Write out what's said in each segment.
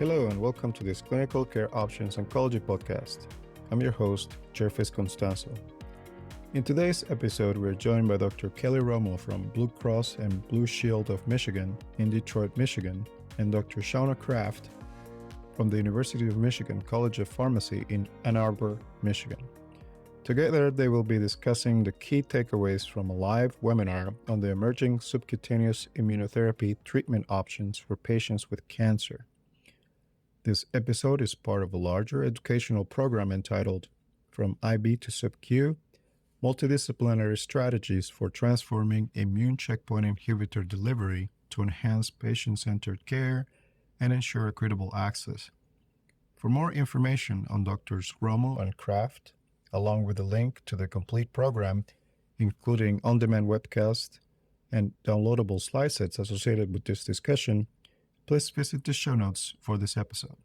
Hello and welcome to this Clinical Care Options Oncology podcast. I'm your host, Jervis Constanzo. In today's episode, we're joined by Dr. Kelly Romo from Blue Cross and Blue Shield of Michigan in Detroit, Michigan, and Dr. Shauna Kraft from the University of Michigan College of Pharmacy in Ann Arbor, Michigan. Together, they will be discussing the key takeaways from a live webinar on the emerging subcutaneous immunotherapy treatment options for patients with cancer. This episode is part of a larger educational program entitled From IV to Sub-Q, Multidisciplinary Strategies for Transforming Immune Checkpoint Inhibitor Delivery to Enhance Patient-Centered Care and Ensure Equitable Access. For more information on Drs. Romo and Kraft, along with a link to the complete program, including on-demand webcast and downloadable slide sets associated with this discussion, please visit the show notes for this episode.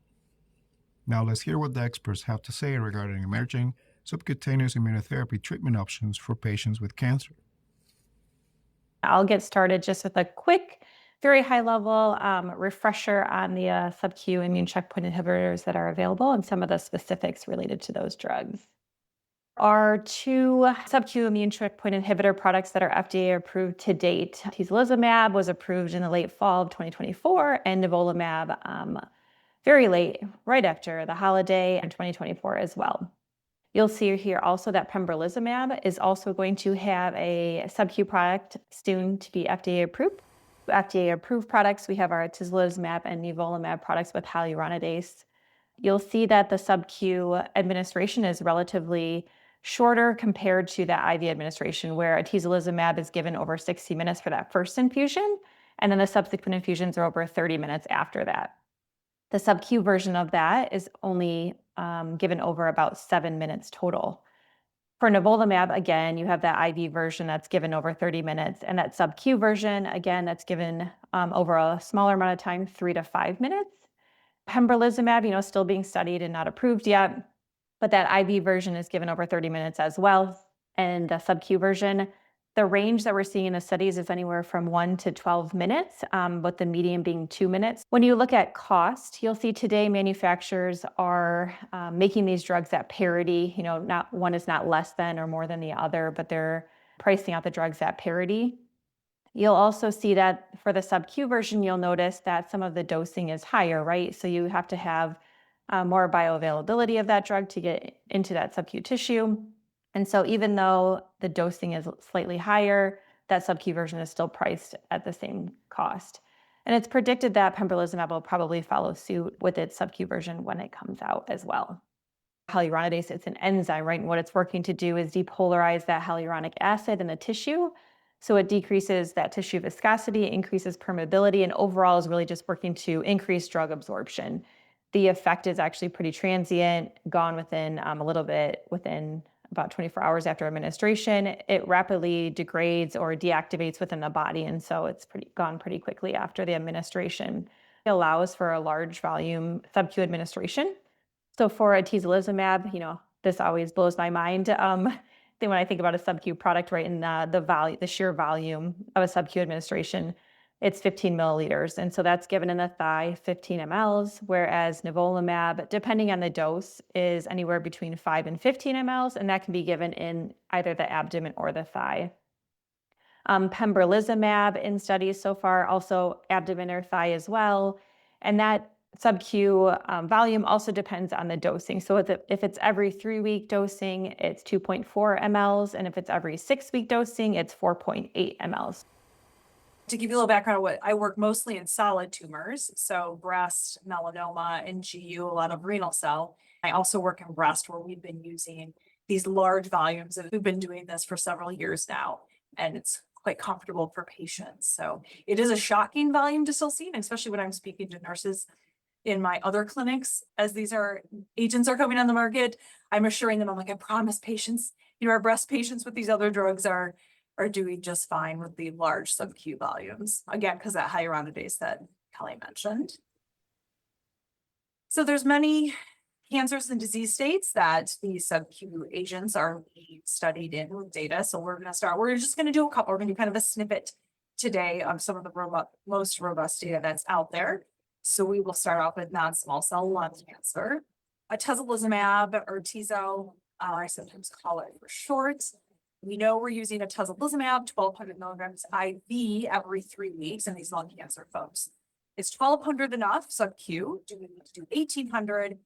Now let's hear what the experts have to say regarding emerging subcutaneous immunotherapy treatment options for patients with cancer. I'll get started just with a quick, very high-level refresher on the sub-Q immune checkpoint inhibitors that are available and some of the specifics related to those drugs. Our two sub-Q immune checkpoint inhibitor products that are FDA approved to date. Atezolizumab was approved in the late fall of 2024, and nivolumab very late, right after the holiday in 2024 as well. You'll see here also that pembrolizumab is also going to have a sub-Q product soon to be FDA approved. FDA approved products, we have our atezolizumab and nivolumab products with hyaluronidase. You'll see that the sub-Q administration is relatively shorter compared to the IV administration, where atezolizumab is given over 60 minutes for that first infusion, and then the subsequent infusions are over 30 minutes after that. The sub-Q version of that is only given over about 7 minutes total. For nivolumab, again, you have that IV version that's given over 30 minutes, and that sub-Q version, again, that's given over a smaller amount of time, 3 to 5 minutes. Pembrolizumab, still being studied and not approved yet, but that IV version is given over 30 minutes as well. And the sub-Q version, the range that we're seeing in the studies is anywhere from 1 to 12 minutes, with the median being 2 minutes. When you look at cost, you'll see today manufacturers are making these drugs at parity. Not one is not less than or more than the other, but they're pricing out the drugs at parity. You'll also see that for the sub-Q version, you'll notice that some of the dosing is higher, right? So you have to have more bioavailability of that drug to get into that sub-Q tissue. And so even though the dosing is slightly higher, that sub-Q version is still priced at the same cost. And it's predicted that pembrolizumab will probably follow suit with its sub-Q version when it comes out as well. Hyaluronidase, it's an enzyme, right? And what it's working to do is depolarize that hyaluronic acid in the tissue. So it decreases that tissue viscosity, increases permeability, and overall is really just working to increase drug absorption. The effect is actually pretty transient, gone within within about 24 hours after administration. It rapidly degrades or deactivates within the body, and so it's gone pretty quickly after the administration. It allows for a large volume sub-Q administration. So for atezolizumab, this always blows my mind. Then when I think about a sub-Q product, right, in the sheer volume of a sub-Q administration, it's 15 milliliters. And so that's given in the thigh, 15 mLs, whereas nivolumab, depending on the dose, is anywhere between 5 and 15 mLs, and that can be given in either the abdomen or the thigh. Pembrolizumab in studies so far, also abdomen or thigh as well. And that sub-Q volume also depends on the dosing. So if it's every 3-week dosing, it's 2.4 mLs, and if it's every 6-week dosing, it's 4.8 mLs. To give you a little background on what I work mostly in solid tumors, so breast, melanoma, and GU, a lot of renal cell. I also work in breast where we've been using these large volumes, and we've been doing this for several years now, and it's quite comfortable for patients. So it is a shocking volume to still see, and especially when I'm speaking to nurses in my other clinics, as these agents are coming on the market, I'm assuring them, I'm like, I promise patients, our breast patients with these other drugs are doing just fine with the large sub-Q volumes. Again, because that hyaluronidase that Kelly mentioned. So there's many cancers and disease states that these sub-Q agents are being studied in with data. So we're just going to do a couple. We're going to do kind of a snippet today of some of the most robust data that's out there. So we will start off with non-small cell lung cancer. Atezolizumab or Tizo, I sometimes call it for short. We know we're using atezolizumab, 1,200 milligrams IV every 3 weeks in these lung cancer folks. Is 1,200 enough sub-Q? Do we need to do 1,800?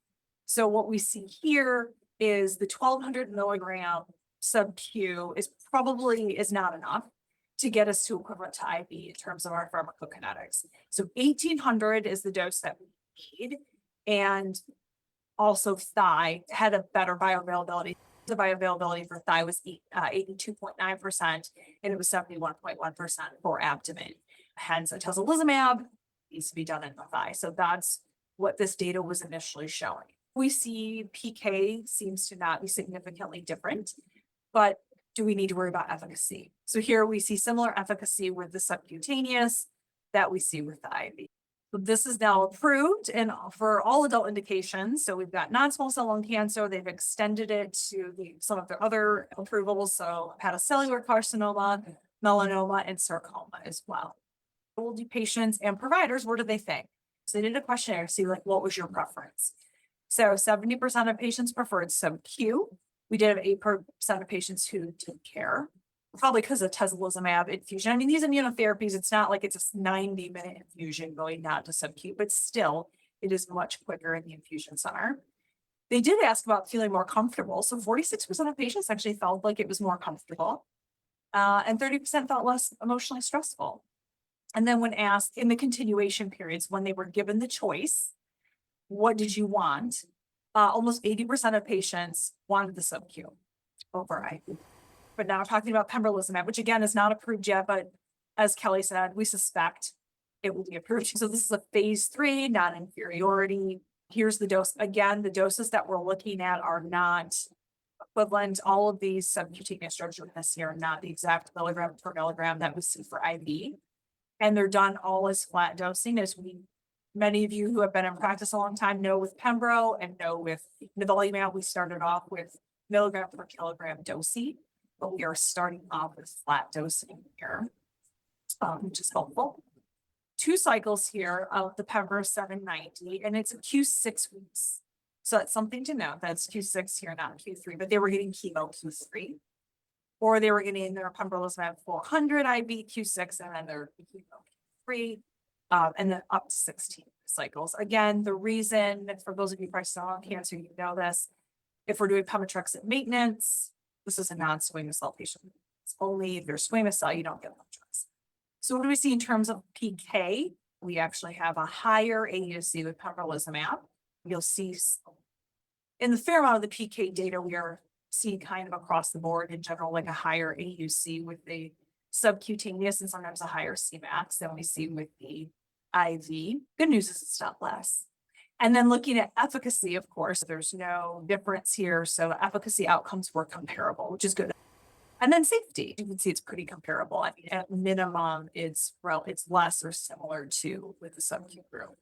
So what we see here is the 1,200 milligram sub-Q is not enough to get us to equivalent to IV in terms of our pharmacokinetics. So 1,800 is the dose that we need. And also thigh had a better bioavailability. The bioavailability for thigh was 82.9%, and it was 71.1% for abdomen. Hence, atezolizumab needs to be done in the thigh. So that's what this data was initially showing. We see PK seems to not be significantly different, but do we need to worry about efficacy? So here we see similar efficacy with the subcutaneous that we see with the IV. So this is now approved and for all adult indications. So we've got non-small cell lung cancer. They've extended it to some of their other approvals. So hepatocellular carcinoma, melanoma, and sarcoma as well. Told you patients and providers, what do they think? So they did a questionnaire to see like, what was your preference? So 70% of patients preferred sub-Q. We did have 8% of patients who didn't care, probably because of atezolizumab infusion. I mean, these immunotherapies, it's not like it's a 90-minute infusion going down to sub-Q, but still, it is much quicker in the infusion center. They did ask about feeling more comfortable. So 46% of patients actually felt like it was more comfortable, and 30% felt less emotionally stressful. And then when asked in the continuation periods, when they were given the choice, what did you want? Almost 80% of patients wanted the sub-Q over IV. But now we're talking about pembrolizumab, which again is not approved yet, but as Kelly said, we suspect it will be approved. So this is a phase 3, non-inferiority. Here's the dose. Again, the doses that we're looking at are not equivalent. All of these subcutaneous drugs in this here are not the exact milligram per milligram that we see for IV. And they're done all as flat dosing, as many of you who have been in practice a long time know with Pembro and know with nivolumab, we started off with milligram per kilogram dosing, but we are starting off with flat dosing here, which is helpful. 2 cycles here of the Pembro 790, and it's a Q6 weeks. So that's something to note. That's Q6 here, not Q3, but they were getting chemo Q3, or they were getting their pembrolizumab 400 IV Q6, and then their chemo Q3. And then up to 16 cycles. Again, the reason, for those of you practicing lung cancer, you know this, if we're doing pemetrexed maintenance, this is a non-squamous cell patient. It's only if you're squamous cell, you don't get pemetrexed. So what do we see in terms of PK? We actually have a higher AUC with pembrolizumab. You'll see in the fair amount of the PK data, we are seeing kind of across the board in general, like a higher AUC with the subcutaneous and sometimes a higher Cmax than we see with the IV. Good news is it's not less. And then looking at efficacy, of course, there's no difference here. So efficacy outcomes were comparable, which is good. And then safety, you can see it's pretty comparable. I mean, at minimum, it's less or similar to with the sub-Q group.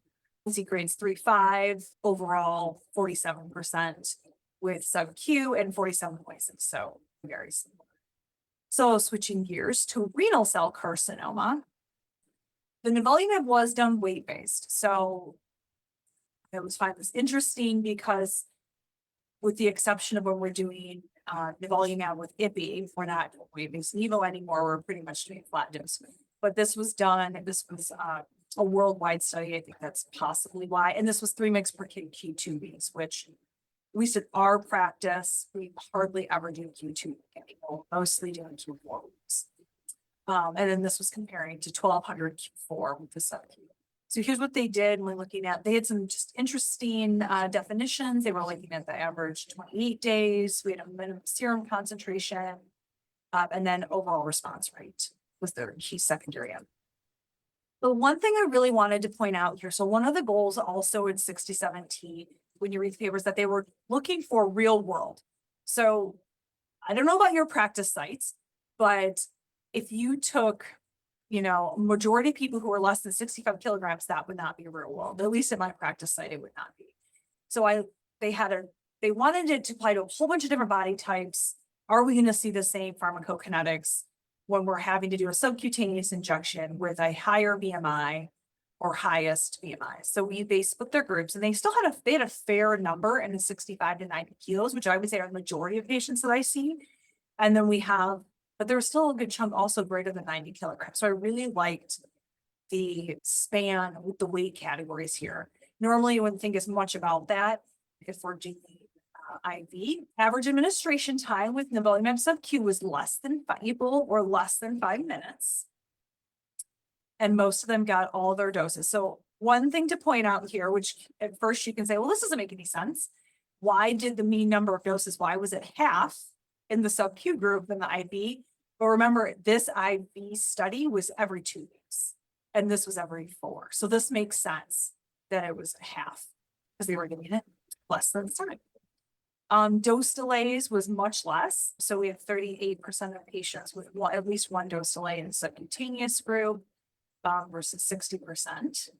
You see grades 3-5, overall 47% with sub-Q and 47.6, so very similar. So switching gears to renal cell carcinoma, the nivolumab was done weight-based. So I always find this interesting because with the exception of when we're doing nivolumab with IPI, we're not doing weight-based nivo anymore. We're pretty much doing flat dose. But this was a worldwide study. I think that's possibly why. And this was 3 mg per kg Q2 weeks, which at least in our practice, we hardly ever do Q2 anymore, mostly doing Q4 weeks. And then this was comparing to 1,200 Q4 with the sub-Q. So here's what they did when looking at, they had some just interesting definitions. They were looking at the average 28 days. We had a minimum serum concentration, and then overall response rate was their key secondary endpoint. The one thing I really wanted to point out here, so one of the goals also in 67T, when you read the papers, that they were looking for real world. So I don't know about your practice sites, but if you took, majority of people who are less than 65 kilograms, that would not be real world. At least at my practice site, it would not be. So they wanted it to apply to a whole bunch of different body types. Are we going to see the same pharmacokinetics when we're having to do a subcutaneous injection with a higher BMI or highest BMI. So they split their groups, and they still had a fair number in the 65 to 90 kilos, which I would say are the majority of patients that I see. And then but there was still a good chunk also greater than 90 kilograms. So I really liked the span with the weight categories here. Normally you wouldn't think as much about that if we're doing IV. Average administration time with nivolumab sub-Q was less than 5 minutes. And most of them got all their doses. So one thing to point out here, which at first you can say, well, this doesn't make any sense. Why did the mean number of doses, why was it half in the sub-Q group than the IV? But remember, this IV study was every 2 weeks, and this was every 4. So this makes sense that it was half because they were giving it less than the time. Dose delays was much less. So we have 38% of patients with at least one dose delay in the subcutaneous group versus 60%.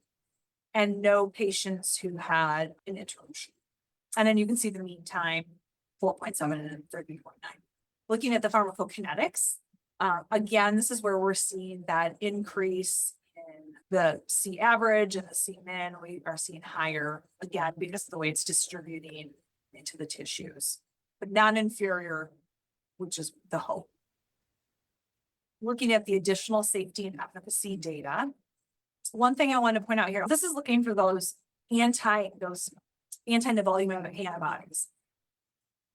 And no patients who had an interruption. And then you can see the mean time, 4.7 and 30.9. Looking at the pharmacokinetics, again, this is where we're seeing that increase in the C average and the C min. We are seeing higher, again, because of the way it's distributing into the tissues, but non-inferior, which is the hope. Looking at the additional safety and efficacy data, one thing I want to point out here, this is looking for those anti-nivolumab antibodies.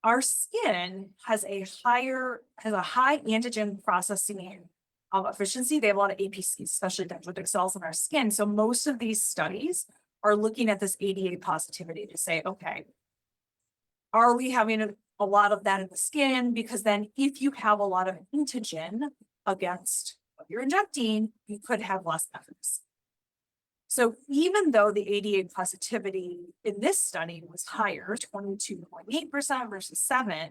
Our skin has a high antigen processing efficiency. They have a lot of APCs, especially dendritic cells in our skin. So most of these studies are looking at this ADA positivity to say, okay, are we having a lot of that in the skin? Because then if you have a lot of antigen against what you're injecting, you could have less efficacy. So even though the ADA positivity in this study was higher, 22.8% versus 7%,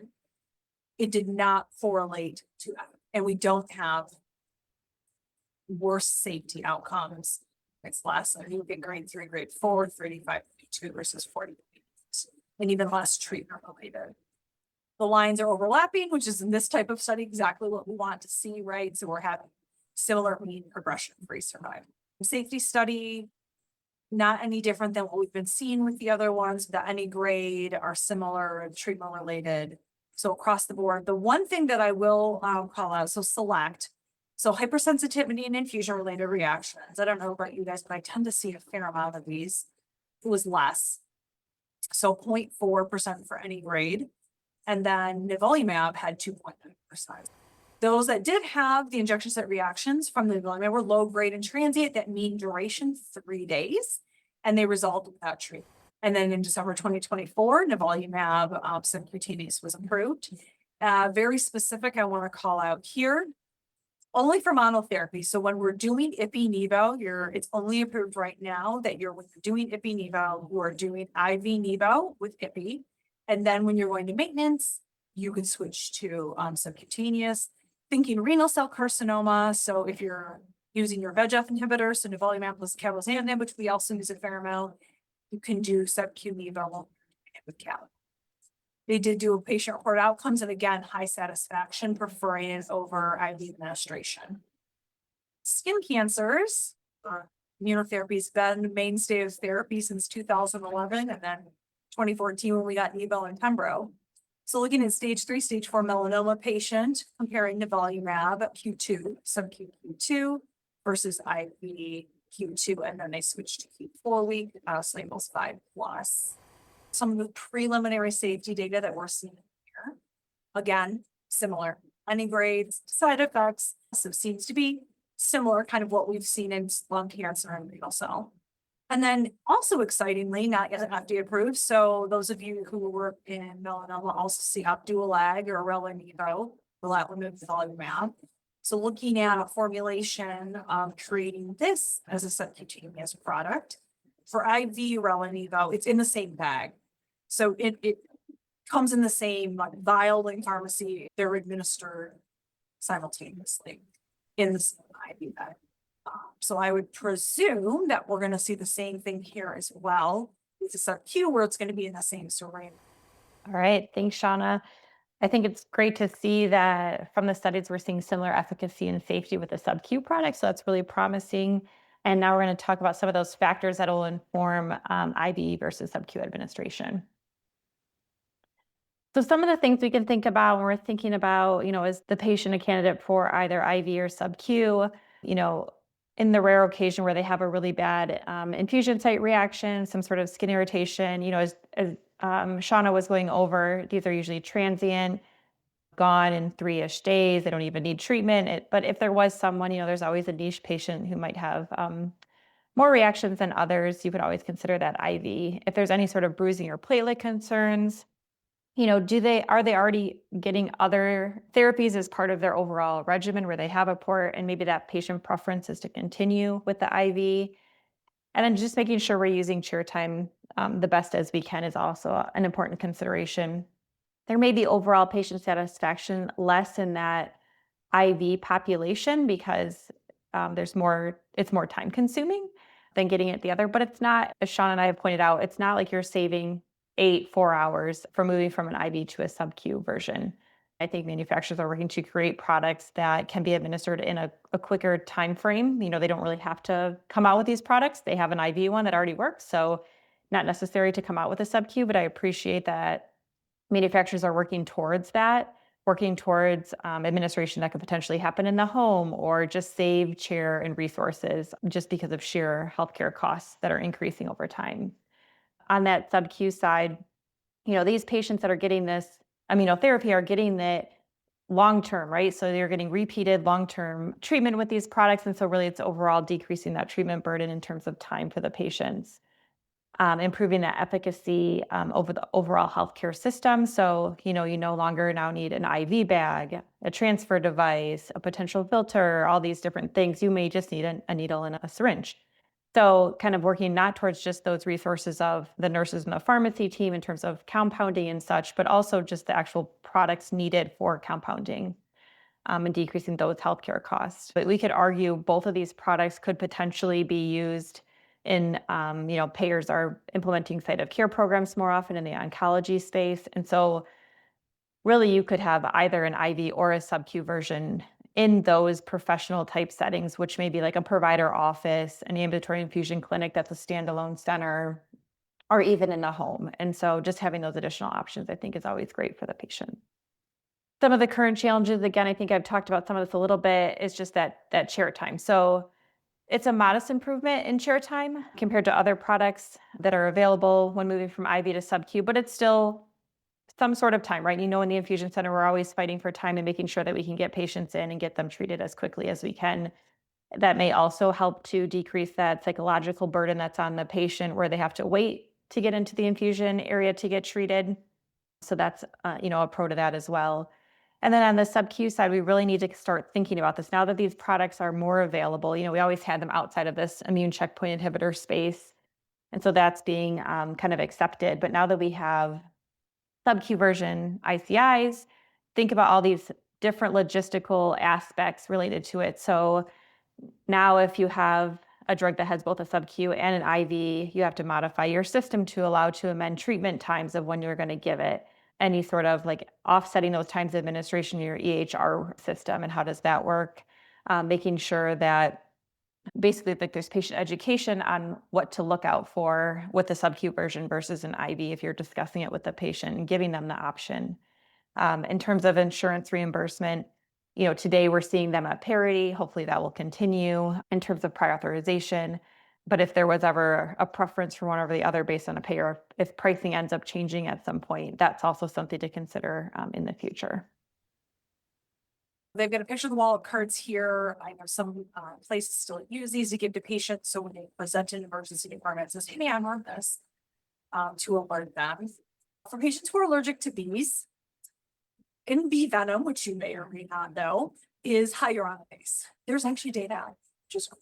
it did not correlate to efficacy. And we don't have worse safety outcomes. It's less. I think grade 3, grade 4, 35.2 versus 40, and even less treatment related. The lines are overlapping, which is in this type of study exactly what we want to see, right? So we're having similar mean progression-free survival. The safety study, not any different than what we've been seeing with the other ones. The any grade are similar, treatment related. So across the board, the one thing that I will call out, so select. So hypersensitivity and infusion related reactions. I don't know about you guys, but I tend to see a fair amount of these. It was less. So 0.4% for any grade. And then nivolumab had 2.9%. Those that did have the injection site reactions from the nivolumab were low grade and transient, that mean duration 3 days, and they resolved without treatment. And then in December 2024, nivolumab subcutaneous was approved. Very specific, I want to call out here, only for monotherapy. So when we're doing ipi-nivo, it's only approved right now that you're doing ipi-nivo, you are doing IV-nivo with ipi. And then when you're going to maintenance, you can switch to subcutaneous. Thinking renal cell carcinoma. So if you're using your VEGF inhibitor, so nivolumab plus cabozantinib, which we also use a fair amount, you can do sub-Q nivo with cab. They did do a patient reported outcomes, and again, high satisfaction, preferring it over IV administration. Skin cancers, immunotherapy has been the mainstay of therapy since 2011, and then 2014 when we got Nivo and Pembro. So looking at stage 3, stage 4 melanoma patient, comparing nivolumab Q2, sub-Q Q2 versus IV Q2, and then they switched to Q4 week, labels 5+. Some of the preliminary safety data that we're seeing here, again, similar. Any grades, side effects, so seems to be similar, kind of what we've seen in lung cancer and renal cell. And then also excitingly, not yet FDA approved. So those of you who work in melanoma also see Opdualag or Rela-Nivo, relatlimab nivolumab. So looking at a formulation of creating this as a subcutaneous product. For IV Rela-Nivo, it's in the same bag. So it comes in the same vial in pharmacy. They're administered simultaneously in the same IV bag. So I would presume that we're going to see the same thing here as well. It's a sub-Q where it's going to be in the same syringe. All right. Thanks, Shauna. I think it's great to see that from the studies, we're seeing similar efficacy and safety with the sub-Q product. So that's really promising. And now we're going to talk about some of those factors that will inform IV versus sub-Q administration. So some of the things we can think about when we're thinking about, is the patient a candidate for either IV or sub-Q? In the rare occasion where they have a really bad infusion site reaction, some sort of skin irritation, as Shawna was going over, these are usually transient, gone in 3-ish days. They don't even need treatment. But if there was someone, there's always a niche patient who might have more reactions than others. You could always consider that IV. If there's any sort of bruising or platelet concerns, are they already getting other therapies as part of their overall regimen where they have a port and maybe that patient preference is to continue with the IV? And then just making sure we're using chair time the best as we can is also an important consideration. There may be overall patient satisfaction less in that IV population because it's more time consuming than getting it the other, but it's not, as Shauna and I have pointed out, it's not like you're saving 4 hours from moving from an IV to a sub-Q version. I think manufacturers are working to create products that can be administered in a quicker time frame. They don't really have to come out with these products. They have an IV one that already works, so not necessary to come out with a sub-Q, but I appreciate that manufacturers are working towards administration that could potentially happen in the home or just save chair and resources just because of sheer healthcare costs that are increasing over time. On that sub-Q side, these patients that are getting this immunotherapy are getting it long-term, right? So they're getting repeated long-term treatment with these products. And so really it's overall decreasing that treatment burden in terms of time for the patients, improving that efficacy over the overall healthcare system. So, you no longer now need an IV bag, a transfer device, a potential filter, all these different things. You may just need a needle and a syringe. So kind of working not towards just those resources of the nurses and the pharmacy team in terms of compounding and such, but also just the actual products needed for compounding and decreasing those healthcare costs. But we could argue both of these products could potentially be used in, payers are implementing site of care programs more often in the oncology space. And so really you could have either an IV or a sub-Q version in those professional type settings, which may be like a provider office, an ambulatory infusion clinic that's a standalone center, or even in the home. And so just having those additional options, I think, is always great for the patient. Some of the current challenges, again, I think I've talked about some of this a little bit, is just that chair time. So it's a modest improvement in chair time compared to other products that are available when moving from IV to sub-Q, but it's still some sort of time, right? In the infusion center, we're always fighting for time and making sure that we can get patients in and get them treated as quickly as we can. That may also help to decrease that psychological burden that's on the patient where they have to wait to get into the infusion area to get treated. So that's, a pro to that as well. And then on the sub-Q side, we really need to start thinking about this. Now that these products are more available, we always had them outside of this immune checkpoint inhibitor space. And so that's being kind of accepted. But now that we have sub-Q version ICIs, think about all these different logistical aspects related to it. So now if you have a drug that has both a sub-Q and an IV, you have to modify your system to allow to amend treatment times of when you're going to give it. Any sort of like offsetting those times of administration in your EHR system, and how does that work? Making sure that basically like there's patient education on what to look out for with the sub-Q version versus an IV if you're discussing it with the patient and giving them the option. In terms of insurance reimbursement, today we're seeing them at parity. Hopefully that will continue in terms of prior authorization. But if there was ever a preference for one over the other based on a payer, if pricing ends up changing at some point, that's also something to consider in the future. They've got a picture of the wall of cards here. I know some places still use these to give to patients. So when they present in emergency department, it says, hey, I want this to alert them. For patients who are allergic to bees, in bee venom, which you may or may not know, is hyaluronidase. There's actually data out, just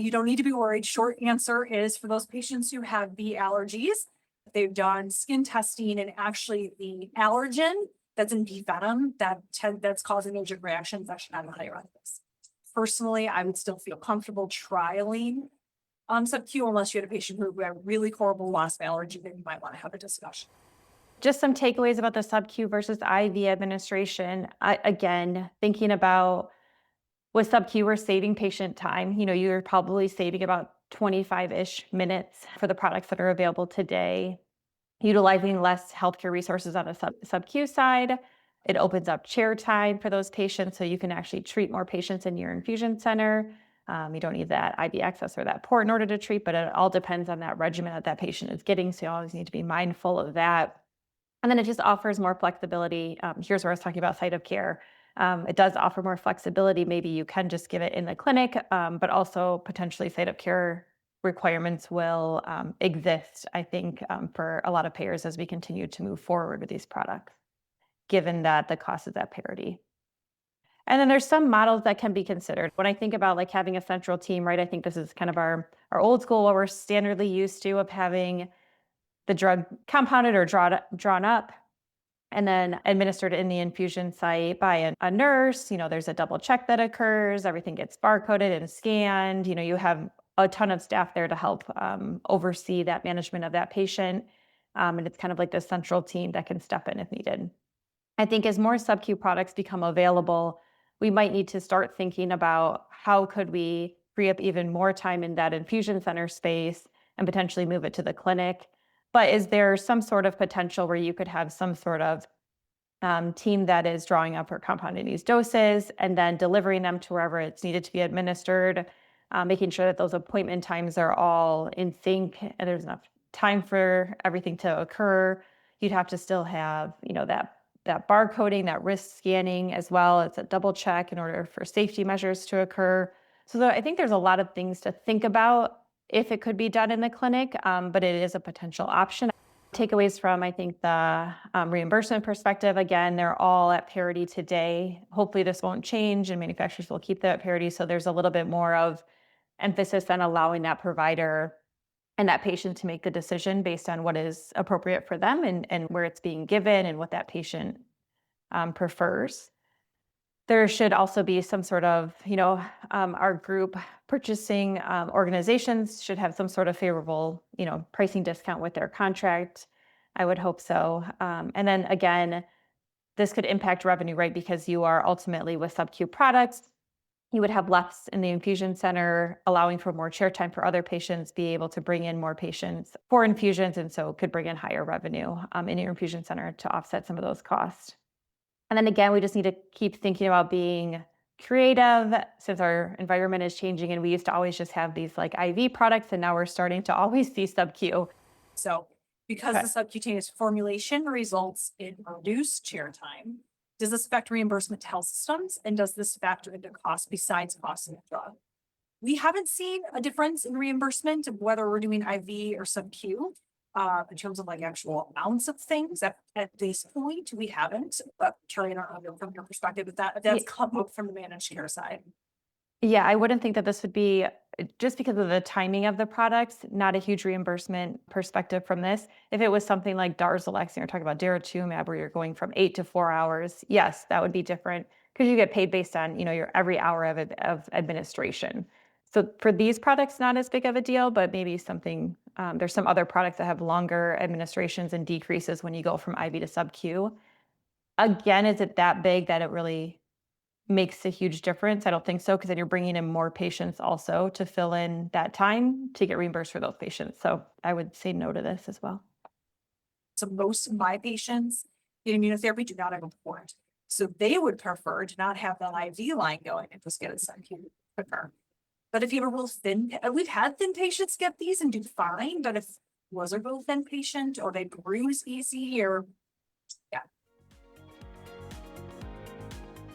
you don't need to be worried. Short answer is for those patients who have bee allergies, they've done skin testing, and actually the allergen that's in bee venom that's causing allergic reactions is actually not hyaluronidase. Personally, I would still feel comfortable trialing sub-Q unless you had a patient who had really horrible wasp allergy, then you might want to have a discussion. Just some takeaways about the sub-Q versus IV administration. Again, thinking about With sub-Q, we're saving patient time. You're probably saving about 25-ish minutes for the products that are available today, utilizing less healthcare resources on a sub-Q side. It opens up chair time for those patients, so you can actually treat more patients in your infusion center. You don't need that IV access or that port in order to treat, but it all depends on that regimen that patient is getting, so you always need to be mindful of that. And then it just offers more flexibility. Here's where I was talking about site of care. It does offer more flexibility. Maybe you can just give it in the clinic, but also potentially site of care requirements will exist, I think, for a lot of payers as we continue to move forward with these products, given that the cost is at parity. And then there's some models that can be considered. When I think about like having a central team, right, I think this is kind of our old school, what we're standardly used to, of having the drug compounded or drawn up and then administered in the infusion site by a nurse. There's a double check that occurs. Everything gets barcoded and scanned. You have a ton of staff there to help oversee that management of that patient. And it's kind of like the central team that can step in if needed. I think as more sub-Q products become available, we might need to start thinking about how could we free up even more time in that infusion center space and potentially move it to the clinic. But is there some sort of potential where you could have some sort of team that is drawing up or compounding these doses and then delivering them to wherever it's needed to be administered, making sure that those appointment times are all in sync and there's enough time for everything to occur? You'd have to still have, that barcoding, that risk scanning, as well as a double check in order for safety measures to occur. So I think there's a lot of things to think about if it could be done in the clinic, but it is a potential option. Takeaways from, I think, the reimbursement perspective, again, they're all at parity today. Hopefully this won't change and manufacturers will keep that at parity. So there's a little bit more of emphasis on allowing that provider and that patient to make the decision based on what is appropriate for them and where it's being given and what that patient prefers. There should also be some sort of, our group purchasing organizations should have some sort of favorable, pricing discount with their contract. I would hope so. And then again, this could impact revenue, right? Because you are ultimately with sub-Q products, you would have less in the infusion center, allowing for more chair time for other patients, be able to bring in more patients for infusions, and so could bring in higher revenue in your infusion center to offset some of those costs. And then again, we just need to keep thinking about being creative since our environment is changing and we used to always just have these like IV products and now we're starting to always see sub-Q. So because the subcutaneous formulation results in reduced chair time, does this affect reimbursement to health systems? And does this factor into cost besides cost of the drug? We haven't seen a difference in reimbursement of whether we're doing IV or sub-Q. In terms of like actual amounts of things at this point, we haven't, but Kelly, I don't know from your perspective, if that's come up from the managed care side. Yeah, I wouldn't think that this would be, just because of the timing of the products, not a huge reimbursement perspective from this. If it was something like Darzalex, and you're talking about daratumumab, where you're going from 8 to 4 hours, yes, that would be different because you get paid based on, your every hour of administration. So for these products, not as big of a deal, but maybe something, there's some other products that have longer administrations and decreases when you go from IV to sub-Q. Again, is it that big that it really makes a huge difference? I don't think so, because then you're bringing in more patients also to fill in that time to get reimbursed for those patients. So I would say no to this as well. So most of my patients in immunotherapy do not have a port. So they would prefer to not have the IV line going and just get a sub-Q quicker. But if you have a real thin, we've had thin patients get these and do fine, but if it was a real thin patient or they bruise easy or, yeah.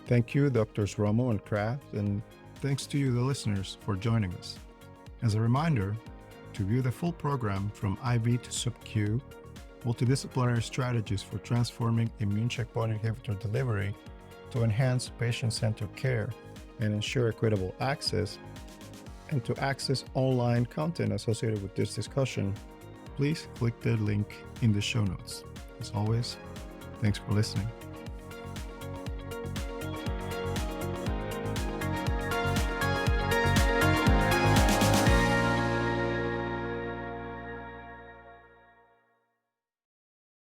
Thank you, Drs. Romo and Kraft, and thanks to you, the listeners, for joining us. As a reminder, to view the full program from IV to sub-Q, multidisciplinary strategies for transforming immune checkpoint inhibitor delivery to enhance patient-centered care and ensure equitable access, and to access online content associated with this discussion, please click the link in the show notes. As always, thanks for listening.